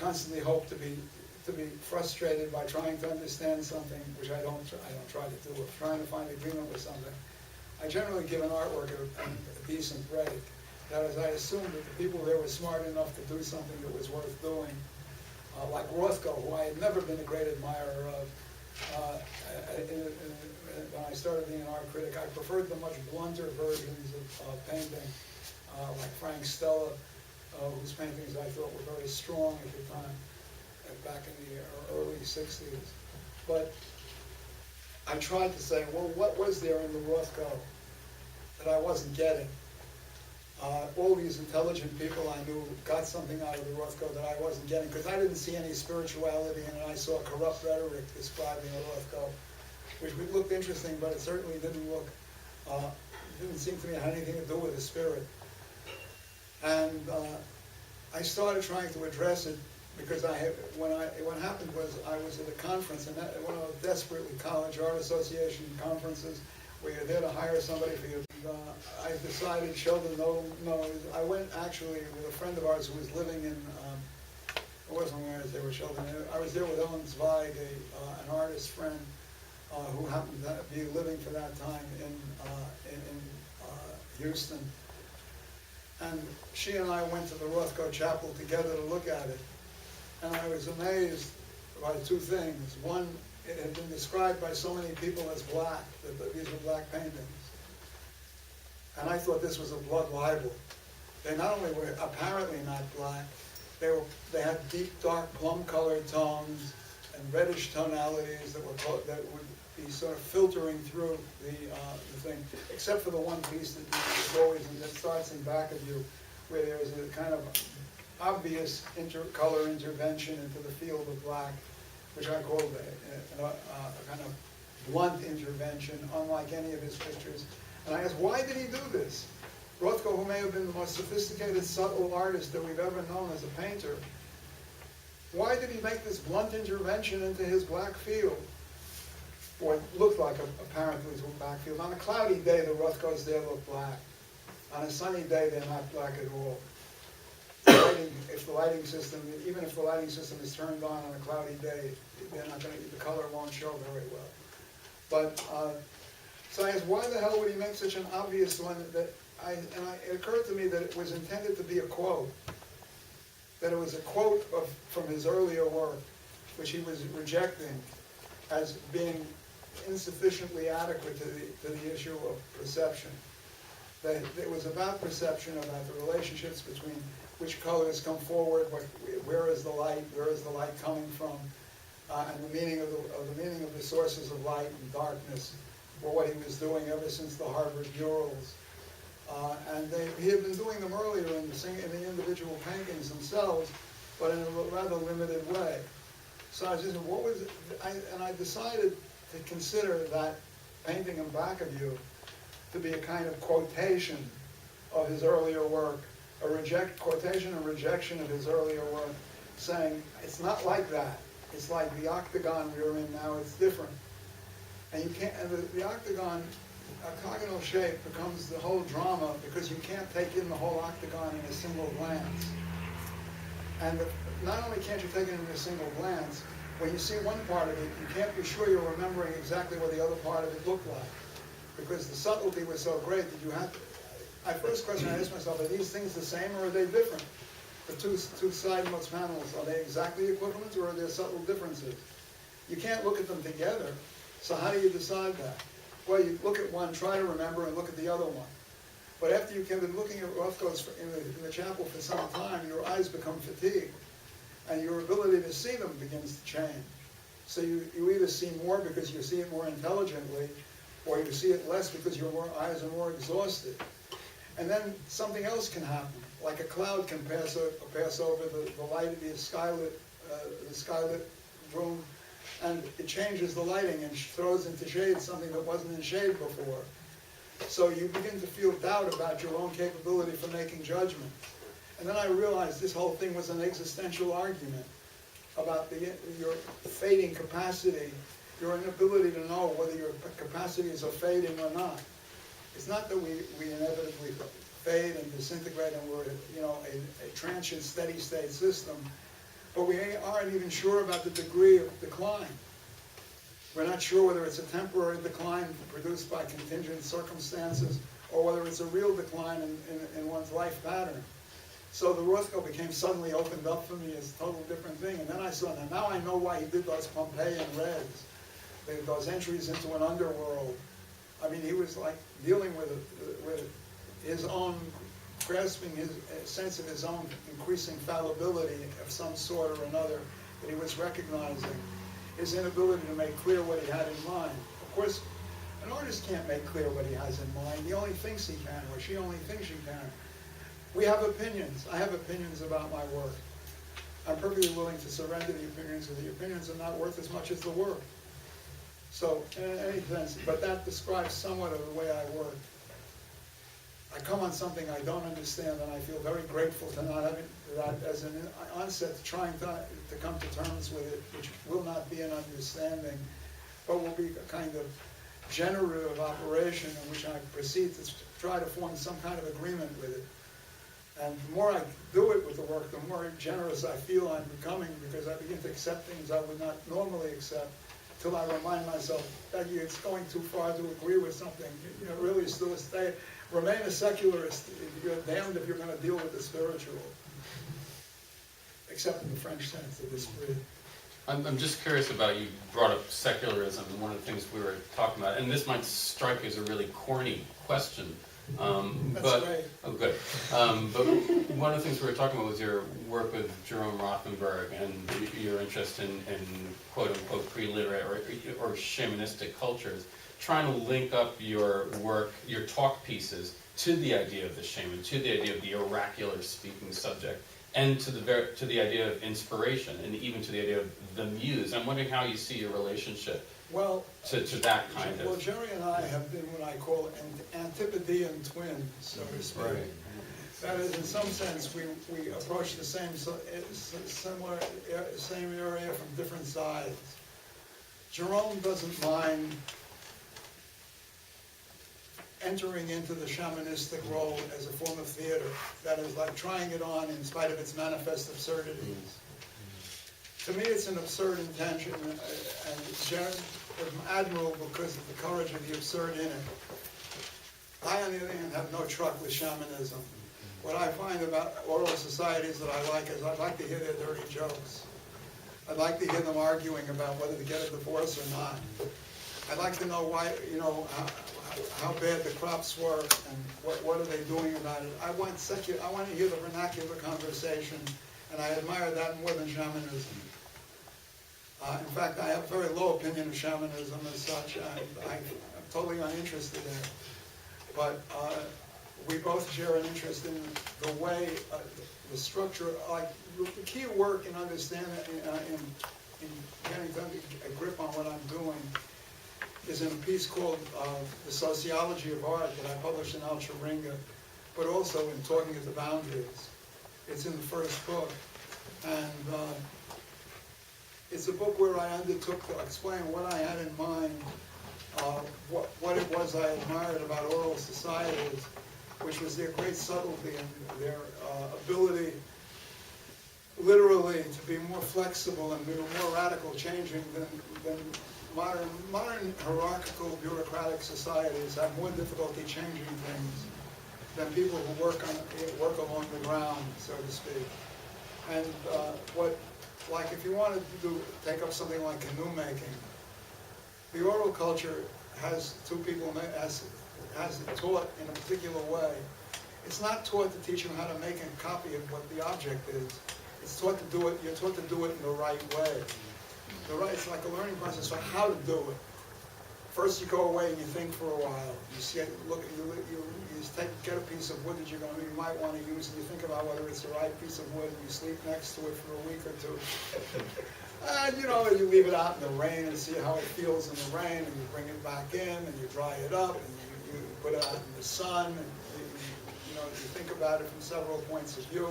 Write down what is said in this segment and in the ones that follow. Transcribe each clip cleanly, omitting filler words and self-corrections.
constantly hope to be frustrated by trying to understand something, which I don't try to do, or trying to find agreement with something. I generally give an artwork a decent break. That is, I assumed that the people there were smart enough to do something that was worth doing. Like Rothko, who I had never been a great admirer of. When I started being an art critic, I preferred the much blunter versions of painting, like Frank Stella, whose paintings I thought were very strong at the time, back in the early 60s. But I tried to say, well, what was there in the Rothko that I wasn't getting? All these intelligent people I knew got something out of the Rothko that I wasn't getting, because I didn't see any spirituality in it. I saw corrupt rhetoric describing the Rothko, which looked interesting, but it certainly didn't look, didn't seem to me it had anything to do with the spirit. And I started trying to address it, because what happened was I was at a conference, and one of those desperately college art association conferences where you're there to hire somebody for you. I decided, Sheldon, I went actually with a friend of ours who was living in, it wasn't where I was there with Sheldon, I was there with Ellen Zweig, an artist friend who happened to be living for that time in Houston. And she and I went to the Rothko Chapel together to look at it. And I was amazed by two things. One, it had been described by so many people as black, that these were black paintings. And I thought this was a blood libel. They not only were apparently not black, they had deep, dark, plum-colored tones and reddish tonalities that would be sort of filtering through the thing, except for the one piece that starts in back of you, where there's a kind of obvious color intervention into the field of black, which I call a kind of blunt intervention, unlike any of his pictures. And I asked, why did he do this? Rothko, who may have been the most sophisticated, subtle artist that we've ever known as a painter, why did he make this blunt intervention into his black field? Or it looked like apparently it was a black field. On a cloudy day, the Rothkos there look black. On a sunny day, they're not black at all. Even if the lighting system is turned on a cloudy day, the color won't show very well. But so I asked, why the hell would he make such an obvious one? It occurred to me that it was intended to be a quote. That it was a quote from his earlier work, which he was rejecting as being insufficiently adequate to the issue of perception. That it was about perception, about the relationships between which colors come forward, where is the light coming from, and the meaning of the sources of light and darkness, or what he was doing ever since the Harvard murals. And he had been doing them earlier in the individual paintings themselves, but in a rather limited way. So I was just, and I decided to consider that painting in back of you to be a kind of quotation of his earlier work, quotation and rejection of his earlier work, saying, it's not like that. It's like the octagon we're in now, it's different. And you can't, and the octagonal shape becomes the whole drama because you can't take in the whole octagon in a single glance. And not only can't you take it in a single glance, when you see one part of it, you can't be sure you're remembering exactly what the other part of it looked like. Because the subtlety was so great that you had to, my first question I asked myself, are these things the same or are they different? The two sidemost panels, are they exactly equivalent or are there subtle differences? You can't look at them together, so how do you decide that? Well, you look at one, try to remember, and look at the other one. But after you've been looking at Rothko's in the chapel for some time, your eyes become fatigued, and your ability to see them begins to change. So you either see more because you see it more intelligently, or you see it less because your eyes are more exhausted. And then something else can happen, like a cloud can pass over the light of the skylit room, and it changes the lighting and throws into shade something that wasn't in shade before. So you begin to feel doubt about your own capability for making judgment. And then I realized this whole thing was an existential argument about your fading capacity, your inability to know whether your capacities are fading or not. It's not that we inevitably fade and disintegrate and we're a transient steady state system, but we aren't even sure about the degree of decline. We're not sure whether it's a temporary decline produced by contingent circumstances or whether it's a real decline in one's life pattern. So the Rothko became suddenly opened up for me as a totally different thing. And then I saw, now I know why he did those Pompeian reds, those entries into an underworld. I mean, he was like dealing with his own, grasping his sense of his own increasing fallibility of some sort or another that he was recognizing. His inability to make clear what he had in mind. Of course, an artist can't make clear what he has in mind. He only thinks he can, or she only thinks she can. We have opinions. I have opinions about my work. I'm perfectly willing to surrender the opinions, because the opinions are not worth as much as the work. So, in any sense, but that describes somewhat of the way I work. I come on something I don't understand, and I feel very grateful to not having that as an onset, trying to come to terms with it, which will not be an understanding, but will be a kind of generative operation in which I proceed to try to form some kind of agreement with it. And the more I do it with the work, the more generous I feel I'm becoming, because I begin to accept things I would not normally accept, till I remind myself that it's going too far to agree with something. You know, really still stay. Remain a secularist. You're damned if you're going to deal with the spiritual, except in the French sense of this word. I'm just curious about, you brought up secularism, and one of the things we were talking about, and this might strike you as a really corny question, That's great. Oh, good. But one of the things we were talking about was your work with Jerome Rothenberg and your interest in quote-unquote pre-literary or shamanistic cultures, trying to link up your work, your talk pieces, to the idea of the shaman, to the idea of the oracular speaking subject, and to the idea of inspiration, and even to the idea of the muse. I'm wondering how you see your relationship to that kind of... Well, Jerry and I have been what I call antipodean twins, so to speak. Right. That is, in some sense, we approach the same area from different sides. Jerome doesn't mind entering into the shamanistic role as a form of theater. That is, like trying it on in spite of its manifest absurdities. To me, it's an absurd intention, and it's admirable because of the courage of the absurd in it. I, on the other hand, have no truck with shamanism. What I find about oral societies that I like is I'd like to hear their dirty jokes. I'd like to hear them arguing about whether to get a divorce or not. I'd like to know why, how bad the crops were and what are they doing about it. I want to hear the vernacular conversation, and I admire that more than shamanism. In fact, I have a very low opinion of shamanism as such. I'm totally uninterested in it. But we both share an interest in the way, the structure, like the key work in understanding, in getting a grip on what I'm doing is in a piece called The Sociology of Art that I published in Al Sharinga, but also in Talking at the Boundaries. It's in the first book. And it's a book where I undertook to explain what I had in mind, what it was I admired about oral societies, which was their great subtlety and their ability literally to be more flexible and be more radical changing than modern hierarchical bureaucratic societies have more difficulty changing things than people who work along the ground, so to speak. And like if you wanted to take up something like canoe making, the oral culture has two people has it taught in a particular way. It's not taught to teach you how to make a copy of what the object is. It's taught to do it. You're taught to do it in the right way. It's like a learning process for how to do it. First, you go away and you think for a while. Get a piece of wood that you might want to use, and you think about whether it's the right piece of wood, and you sleep next to it for a week or two. And you leave it out in the rain and see how it feels in the rain, and you bring it back in, and you dry it up, and you put it out in the sun, and you think about it from several points of view.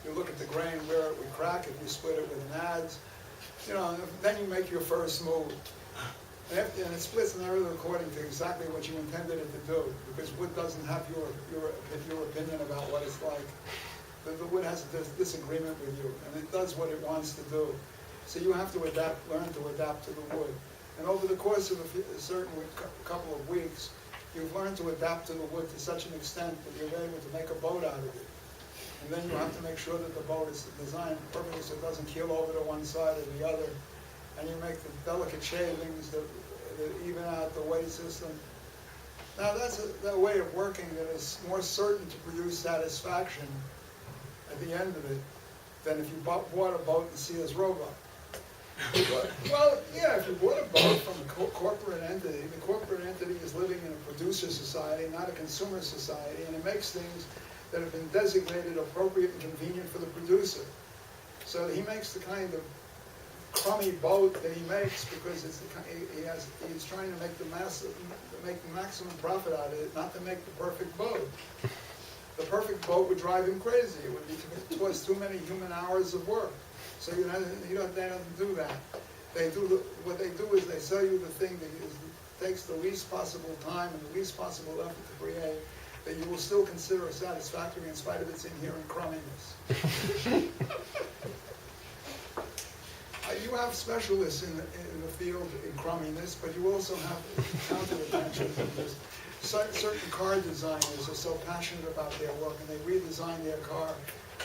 You look at the grain where it would crack if you split it with an adze. Then you make your first move. And it splits and everything according to exactly what you intended it to do, because wood doesn't have your opinion about what it's like. the wood has a disagreement with you, and it does what it wants to do. So you have to learn to adapt to the wood. And over the course of a certain couple of weeks, you've learned to adapt to the wood to such an extent that you're able to make a boat out of it. And then you have to make sure that the boat is designed perfectly so it doesn't keel over to one side or the other. And you make the delicate shavings that even out the weight system. Now that's a way of working that is more certain to produce satisfaction at the end of it than if you bought a boat and see as robot. Well, yeah, if you bought a boat from a corporate entity, the corporate entity is living in a producer society, not a consumer society, and it makes things that have been designated appropriate and convenient for the producer. So he makes the kind of crummy boat that he makes because he's trying to make the maximum profit out of it, not to make the perfect boat. The perfect boat would drive him crazy. It would be towards too many human hours of work. So they don't do that. What they do is they sell you the thing that takes the least possible time and the least possible effort to create, that you will still consider satisfactory in spite of its inherent crumminess. You have specialists in the field in crumminess, but you also have counter-attention. Certain car designers are so passionate about their work, and they redesign their car.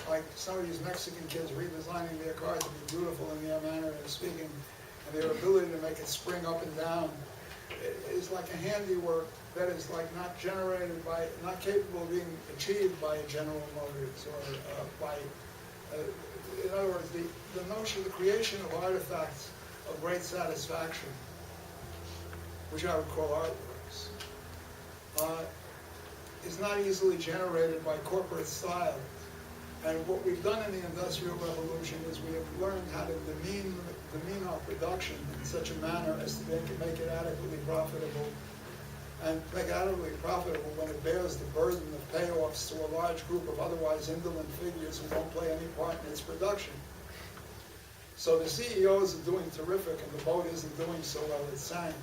Like some of these Mexican kids redesigning their car to be beautiful in their manner of speaking, and their ability to make it spring up and down is like a handiwork that is like not capable of being achieved by General Motors or by. In other words, the notion of the creation of artifacts of great satisfaction, which I would call artworks, is not easily generated by corporate style. And what we've done in the Industrial Revolution is we have learned how to demean our production in such a manner as to make it adequately profitable, and make it adequately profitable when it bears the burden of payoffs to a large group of otherwise indolent figures who won't play any part in its production. So the CEOs are doing terrific, and the boat isn't doing so well, it sank.